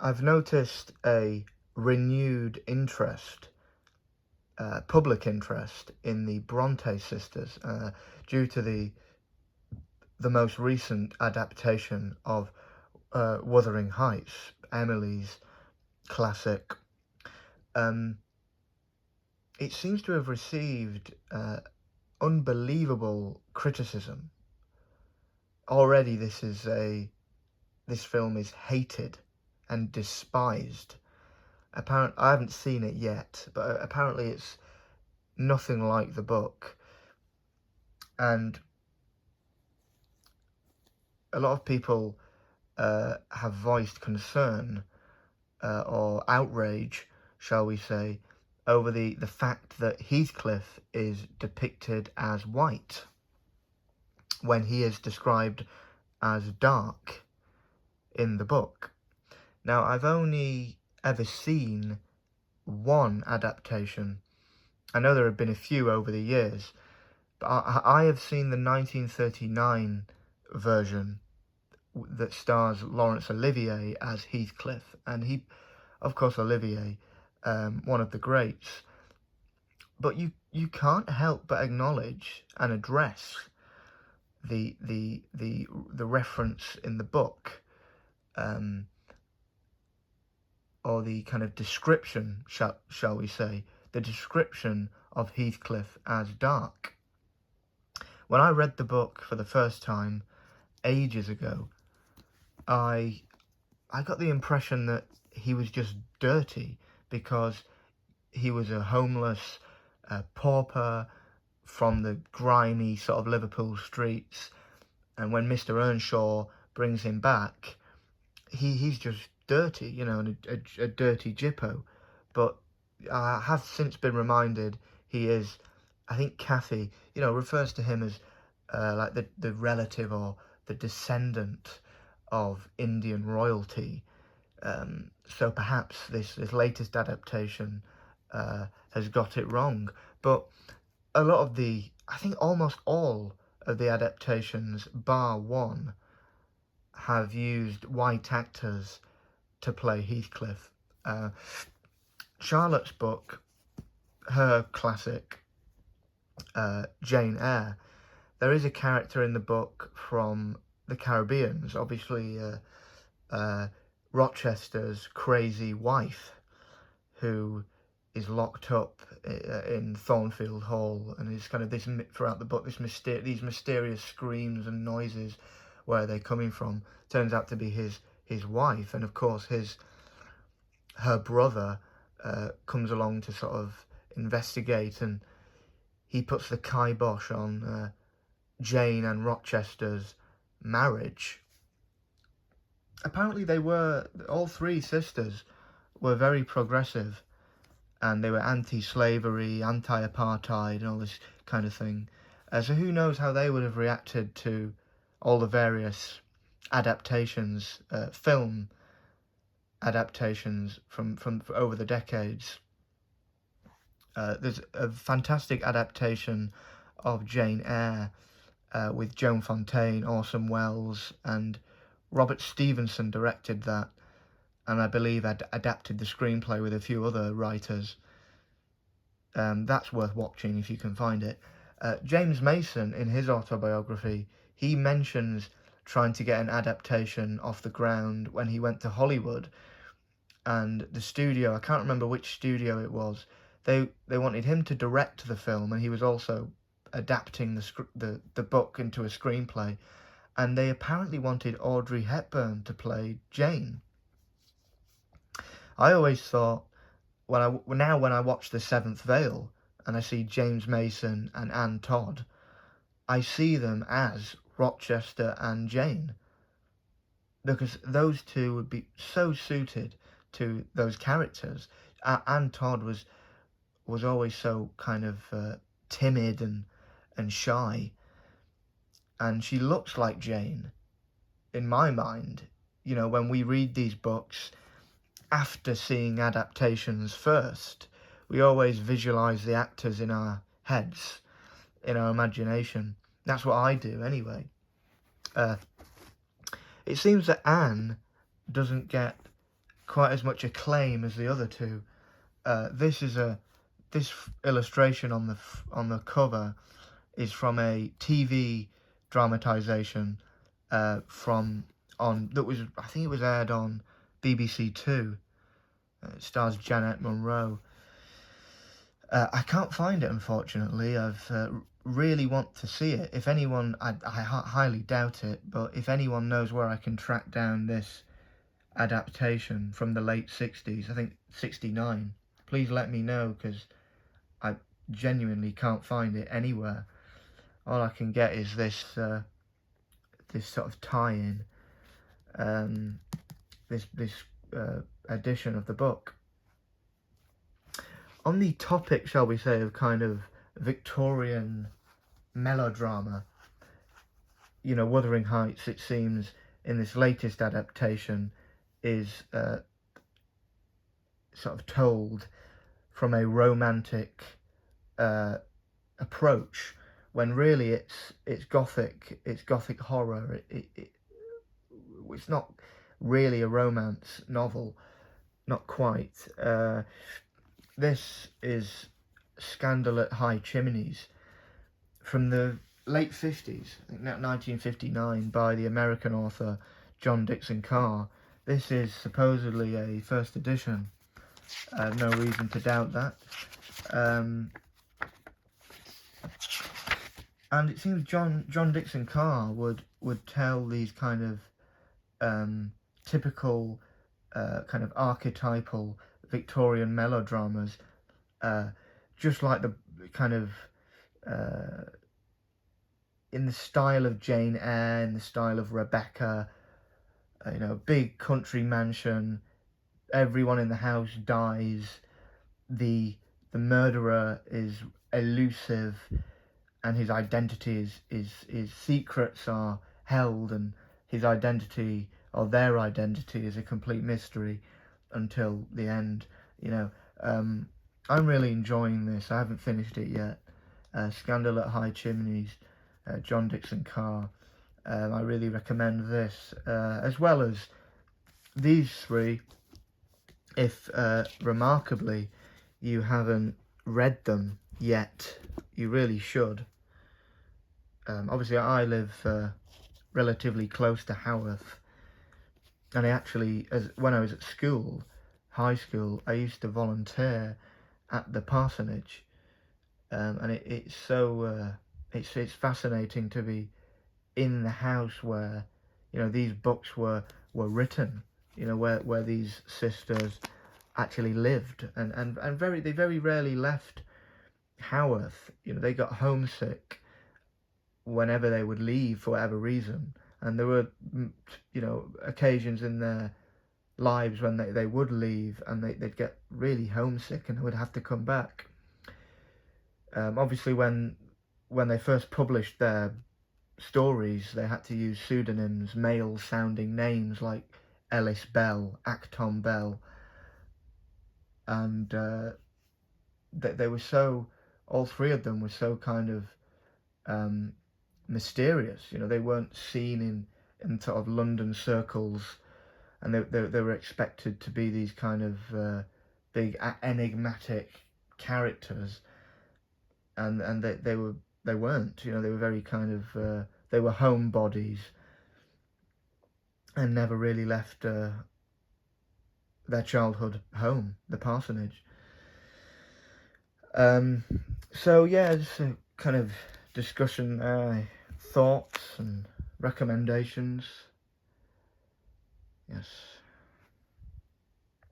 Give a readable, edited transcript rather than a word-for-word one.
I've noticed a renewed interest, public interest, in the Brontë Sisters due to the most recent adaptation of Wuthering Heights, Emily's classic. Um, it seems to have received unbelievable criticism. Already, this film is hated and despised. I haven't seen it yet, but apparently it's nothing like the book, and a lot of people have voiced concern or outrage, shall we say, over the fact that Heathcliff is depicted as white when he is described as dark in the book. Now, I've only ever seen one adaptation. I know there have been a few over the years, but I have seen the 1939 version that stars Laurence Olivier as Heathcliff, and he, of course, Olivier, one of the greats. But you can't help but acknowledge and address the reference in the book, or the kind of description, shall we say, the description of Heathcliff as dark. When I read the book for the first time ages ago, I got the impression that he was just dirty because he was a homeless pauper from the grimy sort of Liverpool streets, and when Mr. Earnshaw brings him back, he's just dirty, and a dirty Jippo. But I have since been reminded he is, I think Kathy, refers to him as like the relative or the descendant of Indian royalty. So perhaps this latest adaptation has got it wrong. But a lot of I think almost all of the adaptations, bar one, have used white actors to play Heathcliff. Charlotte's book, her classic, Jane Eyre, there is a character in the book from the Caribbeans, obviously Rochester's crazy wife, who is locked up in Thornfield Hall, and is kind of this throughout the book, these mysterious screams and noises, where they're coming from, turns out to be his wife, and of course her brother comes along to sort of investigate, and he puts the kibosh on Jane and Rochester's marriage. Apparently all three sisters were very progressive, and they were anti-slavery, anti-apartheid, and all this kind of thing. So who knows how they would have reacted to all the various adaptations, film adaptations from over the decades. There's a fantastic adaptation of Jane Eyre with Joan Fontaine, Orson Welles, and Robert Stevenson directed that, and I believe adapted the screenplay with a few other writers. That's worth watching if you can find it. James Mason, in his autobiography, he mentions trying to get an adaptation off the ground when he went to Hollywood, and the studio, I can't remember which studio it was, they wanted him to direct the film, and he was also adapting the book into a screenplay, and they apparently wanted Audrey Hepburn to play Jane. I always thought, when I watch The Seventh Veil and I see James Mason and Anne Todd, I see them as Rochester and Jane, because those two would be so suited to those characters. Anne Todd was always so kind of timid and shy, and she looks like Jane in my mind. When we read these books after seeing adaptations first, we always visualize the actors in our heads, in our imagination. That's what I do anyway. It seems that Anne doesn't get quite as much acclaim as the other two. This illustration on the cover is from a TV dramatization that was, I think it was aired on BBC Two. It stars Janet Munro. I can't find it, unfortunately. I've really want to see it. If anyone, I highly doubt it, but if anyone knows where I can track down this adaptation from the late 60s, I think 69, please let me know, because I genuinely can't find it anywhere. All I can get is this this sort of tie-in, this edition of the book. On the topic, shall we say, of kind of Victorian melodrama, you know, Wuthering Heights, it seems, in this latest adaptation, is sort of told from a romantic approach, when really it's gothic horror. It's not really a romance novel, not quite. This is Scandal at High Chimneys, from the late 50s, I think 1959, by the American author John Dickson Carr. This is supposedly a first edition. No reason to doubt that. And it seems John Dickson Carr would tell these kind of typical, kind of archetypal Victorian melodramas, just like the kind of in the style of Jane Eyre, in the style of Rebecca. You know, big country mansion, everyone in the house dies, the murderer is elusive, and his identity his secrets are held, and his identity, or their identity, is a complete mystery until the end. You know, I'm really enjoying this. I haven't finished it yet. Scandal at High Chimneys, John Dickson Carr. I really recommend this, as well as these three. If remarkably you haven't read them yet, you really should. Obviously, I live relatively close to Haworth, and I actually, when I was at school, high school, I used to volunteer at the parsonage, and it's so it's fascinating to be in the house where, you know, these books were written, you know, where these sisters actually lived, and they very rarely left Haworth. You know, they got homesick whenever they would leave for whatever reason, and there were, you know, occasions in their lives when they would leave and they'd get really homesick and would have to come back. Obviously, when they first published their stories, they had to use pseudonyms, male-sounding names like Ellis Bell, Acton Bell, and they were so, all three of them were so kind of mysterious. You know, they weren't seen in sort of London circles, and they were expected to be these kind of big enigmatic characters, and they weren't. You know, they were very kind of they were homebodies and never really left their childhood home, the parsonage. So yeah, just a kind of discussion, thoughts and recommendations. Yes.